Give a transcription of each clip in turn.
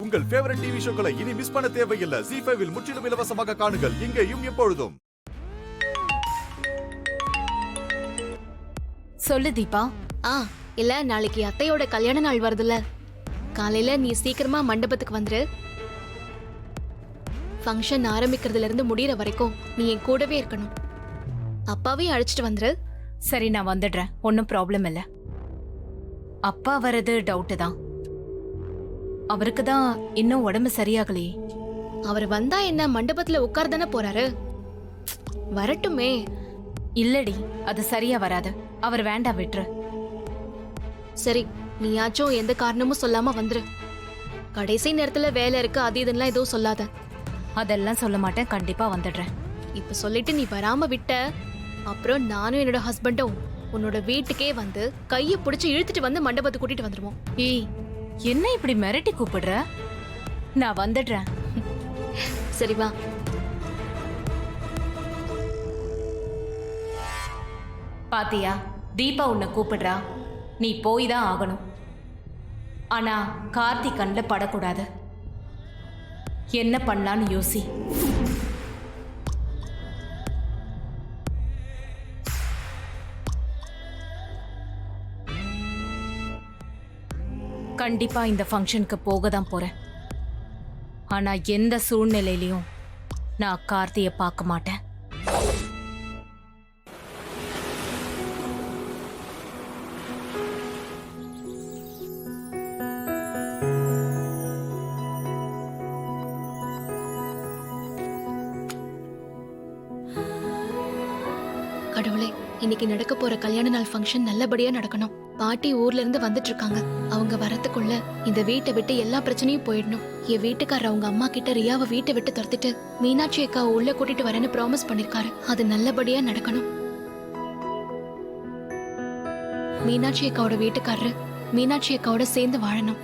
உங்கள் favourite TV ஷோக்களை இனி miss பண்ண தேவையில்லை. ZEE5 இல் முற்றிலும் இலவசமாக காணுங்கள். இங்கேயும் எப்பொழுதும். சொல்லு தீபா. இல்ல நாளைக்கு அத்தையோட கல்யாண நாள் வருதுல்ல, காலையில நீ சீக்கிரமா மண்டபத்துக்கு வந்துரு. ஃபங்க்ஷன் ஆரம்பிக்கிறதுல இருந்து முடியற வரைக்கும் நீ என் கூடவே இருக்கணும். அப்பாவையும் அழைச்சிட்டு வந்துரு. சரி, நான் வந்துடுறேன், ஒன்னும் ப்ராப்ளம் இல்ல. அப்பா வர்றது டவுட்டு தான். அவருக்கு தான் இன்னும் உடம்பு சரியாகலையே. அவர் வந்தா என்ன, மண்டபத்துல உட்கார் தானே போறாரு, வரட்டுமே. இல்லடி, அது சரியா வராது. அவர் வேண்டாம், விட்டுரு. சரி, நீயாச்சும் எந்த காரணமும் சொல்லாம வந்துரு. கடைசி நேரத்துல வேலை இருக்கு அது இதுன்னு எதுவும் சொல்லாத. அதெல்லாம் சொல்ல மாட்டேன், கண்டிப்பா வந்துடுறேன். இப்ப சொல்லிட்டு நீ வராம விட்ட அப்புறம் நானும் என்னோட ஹஸ்பண்டும் உன்னோட வீட்டுக்கே வந்து கைய பிடிச்சு இழுத்துட்டு வந்து மண்டபத்துக்கு கூட்டிட்டு வந்துருவோம். ஏய், என்ன இப்படி மிரட்டி கூப்பிடுற? நான் வந்துடுறேன். சரி வா. பாத்தியா, தீபா உன்னை கூப்பிடுறா, நீ போய் தான் ஆகணும். ஆனா கார்த்தி கண்ணில் படக்கூடாது. என்ன பண்ணலான்னு யோசி. கண்டிப்பா இந்த ஃபங்க்ஷனுக்கு போக தான் போறேன். ஆனா எந்த சூழ்நிலையிலையும் நான் கார்த்தியை பார்க்க மாட்டேன். கடவுளே, இன்னைக்கு நடக்க போற கல்யாண நாள் ஃபங்க்ஷன் நல்லபடியா நடக்கணும். பாட்டி ஊர்ல இருந்து வந்துட்டு இருக்காங்க. அவங்க வரத்துக்குள்ள இந்த வீட்டை விட்டு எல்லா பிரச்சனையும் போயிடணும். என் வீட்டுக்காரர் அவங்க அம்மா கிட்ட ரியாவை வீட்டை விட்டு துரத்திட்டு மீனாட்சி அக்காவை உள்ள கூட்டிட்டு வரேன்னு ப்ராமிஸ் பண்ணிருக்காரு. அது நல்லபடியா நடக்கணும். மீனாட்சி அக்காவோட வீட்டுக்காரரு மீனாட்சி அக்காவோட சேர்ந்து வாழணும்.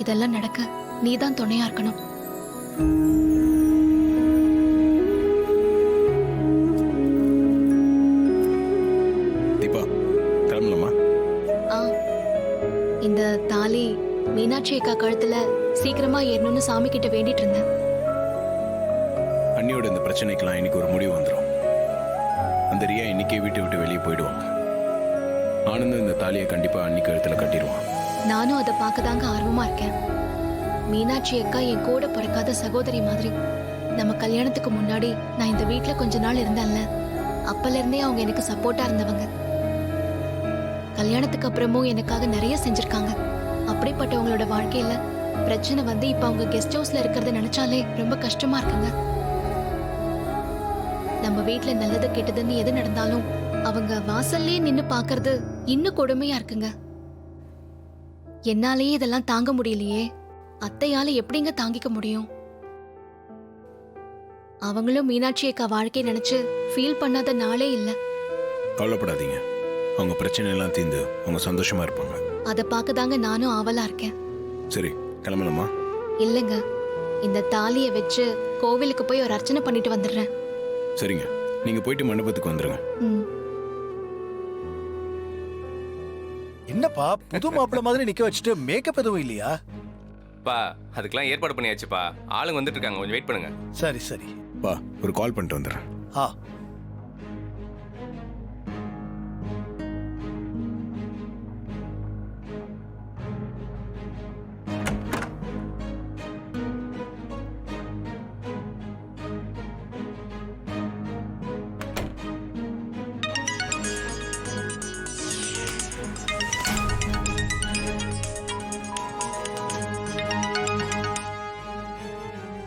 இதெல்லாம் நடக்க நீதான் துணையா இருக்கணும். இந்த தாலி மீனாட்சி அக்கா கழுத்துல சீக்கிரமா ஏறணும்னு சாமி கிட்ட வேண்டிட்டு இருந்தேன். அண்ணியோட இந்த பிரச்சனைக்கெல்லாம் இன்னைக்கு ஒரு முடிவு வந்துடும். அந்த ரியா இன்னைக்கே வீட்டை விட்டு வெளியே போயிடுவாங்க. ஆனந்த் இந்த தாலியை கண்டிப்பா அன்னி கழுத்துல கட்டிடுவான். நானும் அதை பார்க்கதாங்க ஆர்வமா இருக்கேன். மீனாட்சி அக்கா என் கூட பிறக்காத சகோதரி மாதிரி. நம்ம கல்யாணத்துக்கு முன்னாடி நான் இந்த வீட்டுல கொஞ்ச நாள் இருந்தேன்ல, அப்பல இருந்தே அவங்க எனக்கு சப்போர்ட்டா இருந்தவங்க. கல்யாணத்துக்கு அப்புறமும் எனக்காக நிறைய செஞ்சிருக்காங்க. அப்படிப்பட்டவங்களோட வாழ்க்கையில பிரச்சனை வந்து இப்ப அவங்க கெஸ்ட் ஹவுஸ்ல இருக்கிறத நினைச்சாலே ரொம்ப கஷ்டமா இருக்குங்க. நம்ம வீட்டுல நல்லது கெட்டதுன்னு எது நடந்தாலும் அவங்க வாசல்லே நின்னு பாக்குறது இன்னும் கொடுமையா இருக்குங்க. என்னாலேயே இதெல்லாம் தாங்க முடியலையே. அத்தையால எப்படிங்க தாங்கிக்க முடியும்? அவங்களும் மீனாட்சி அக்கா வாழ்க்கையை நினைச்சு ஃபீல் பண்ணாத நாளே இல்ல. கவலைப்படாதீங்க, அவங்க பிரச்சனை எல்லாம் தீர்ந்து அவங்க சந்தோஷமா இருப்பாங்க. அதை பார்க்கதாங்க நானும் ஆவலா இருக்கேன். சரி, கிளம்பலாமா? இல்லங்க, இந்த தாலியை வச்சு கோவிலுக்கு போய் ஒரு அர்ச்சனை பண்ணிட்டு வந்துடுறேன். சரிங்க, நீங்க போயிட்டு மண்டபத்துக்கு வந்துருங்க. என்னப்பா புது மாப்பிள்ள மாதிரி நிக்க வச்சுட்டு மேக்கப் எதுவும் இல்லையா? பா, அதுக்கெல்லாம் ஏற்பாடு பண்ணியாச்சுப்பா. ஆளுங்க வந்துட்டு இருக்காங்க, கொஞ்சம் வெயிட் பண்ணுங்க. சரி சரி. பா, ஒரு கால் பண்ணிட்டு வந்துடுறேன். ஆ.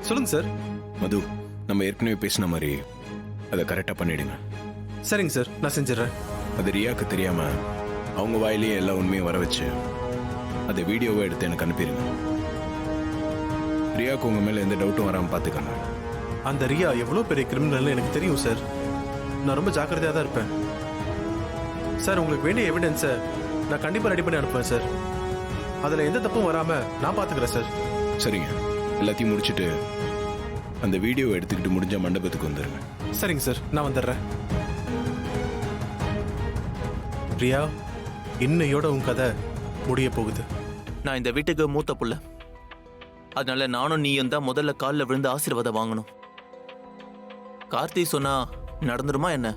சொல்லுங்க சார். மது, நம்ம ஏற்கனவே பேசின மாதிரி அதை கரெக்டாக பண்ணிடுங்க. சரிங்க சார், நான் செஞ்சிடறேன். அது ரியாவுக்கு தெரியாம அவங்க வாயிலேயே எல்லா உண்மையும் வர வச்சு அதை வீடியோவை எடுத்து எனக்கு அனுப்பிடுங்க. ரியாவுக்கு உங்க மேல எந்த டவுட்டும் வராமல் பார்த்துக்கங்க. அந்த ரியா எவ்வளோ பெரிய கிரிமினல்னு எனக்கு தெரியும் சார். நான் ரொம்ப ஜாக்கிரதையாக தான் இருப்பேன் சார். உங்களுக்கு வேண்டிய எவிடன்ஸை நான் கண்டிப்பாக ரெடி பண்ணி அனுப்புவேன் சார். அதில் எந்த தப்பும் வராமல் நான் பார்த்துக்கிறேன் சார். சரிங்க, எல்லாத்தையும் முடிச்சுட்டு அந்த வீடியோவை எடுத்துக்கிட்டு முடிஞ்ச மண்டபத்துக்கு வந்துடுங்க. சரிங்க சார், நான் வந்துடுறேன். பிரியா, இன்னையோட உன் கதை முடிய போகுது. நான் இந்த வீட்டுக்கு மூத்த புள்ள. அதனால நானும் நீயும் தான் முதல்ல காலில் விழுந்து ஆசீர்வாதம் வாங்கணும். கார்த்தி சொன்னா நடந்துருமா என்ன?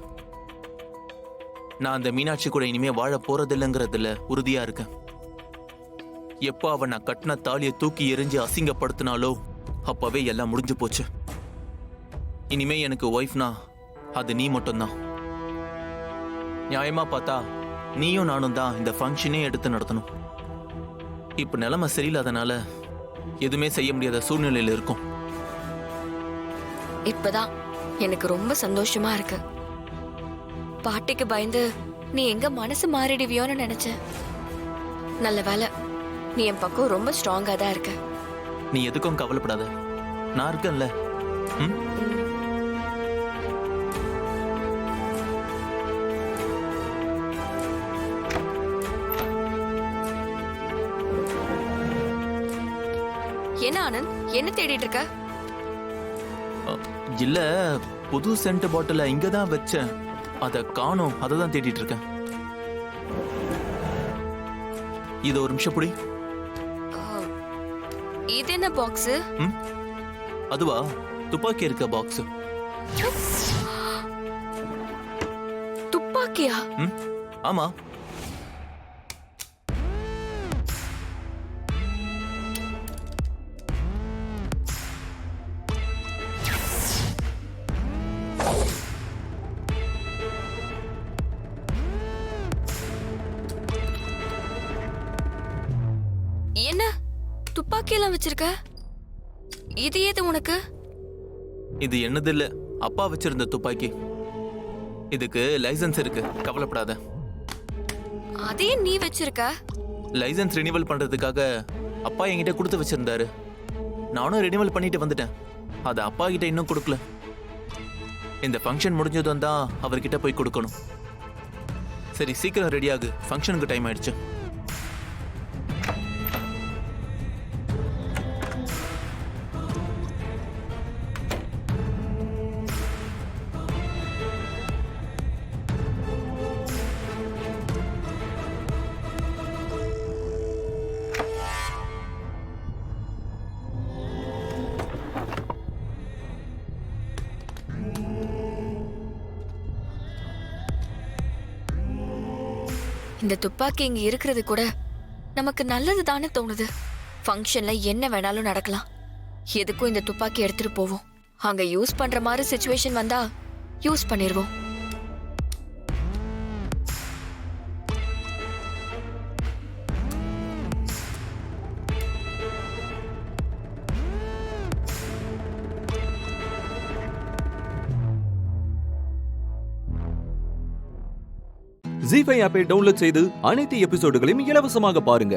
நான் அந்த மீனாட்சி கூட இனிமே வாழ போறதில்லைங்கிறதுல உறுதியா இருக்கேன். எப்போ அவன் நான் கட்டின தாலியை தூக்கி எறிஞ்சு அசிங்கப்படுத்தினாலோ அப்பவே எல்லாம் முடிஞ்சு போச்சு. இனிமே எனக்கு ஒய்ஃப்னா அது நீ மட்டும்தான். நியாயமா பார்த்தா நீயும் நானும் தான் இந்த ஃபங்க்ஷனே எடுத்து நடத்தணும். இப்ப நிலைமை சரியில்லாதனால எதுவுமே செய்ய முடியாத சூழ்நிலையில இருக்கும். இப்பதான் எனக்கு ரொம்ப சந்தோஷமா இருக்கு. பாட்டிக்கு பயந்து நீ எங்க மனசு மாறிடுவியோன்னு நினைச்சேன். நல்ல வேலை, நீ என் பக்கம் ரொம்ப ஸ்ட்ராங்கா தான் இருக்க. நீ எதுக்கும் கவலைப்படாத, நான் இருக்கேன்ல. ம்? என்ன ஆனந்த், என்ன தேடிட்டு இருக்க? இல்ல, புது சென்ட் பாட்டில இங்கதான் வச்சேன். அத காணோம், அதை தான் தேடிட்டு இருக்கேன். இது ஒரு நிமிஷம் புடி. இது என்ன பாக்ஸ்? அதுவா, துப்பாக்கி இருக்க பாக்ஸ். துப்பாக்கியா? ஆமா. என்ன துப்பாக்கி எல்லாம் வச்சிருக்க? இது ஏது உனக்கு? இது என்னது இல்ல, அப்பா வச்சிருந்த துப்பாக்கி. இதுக்கு லைசென்ஸ் இருக்கு, கவலைப்படாத. அதையும் நீ வச்சிருக்க? லைசென்ஸ் ரினிவல் பண்றதுக்காக அப்பா என்கிட்ட கொடுத்து வச்சிருந்தாரு. நானும் ரினிவல் பண்ணிட்டு வந்துட்டேன். அதை அப்பா கிட்ட இன்னும் கொடுக்கல. இந்த ஃபங்க்ஷன் முடிஞ்சதும் தான் அவர்கிட்ட போய் கொடுக்கணும். சரி, சீக்கிரம் ரெடி ஆகு, ஃபங்க்ஷனுக்கு டைம் ஆயிடுச்சு. இந்த துப்பாக்கி இங்க இருக்கிறது கூட நமக்கு நல்லது தானே தோணுது. ஃபங்க்ஷன்ல என்ன வேணாலும் நடக்கலாம். எதுக்கும் இந்த துப்பாக்கி எடுத்துட்டு போவோம். அங்க யூஸ் பண்ற மாதிரி சிச்சுவேஷன் வந்தா யூஸ் பண்ணிடுவோம். ஜீ5 ஆப்பை டவுன்லோட் செய்து அனைத்து எபிசோடுகளையும் இலவசமாக பாருங்க.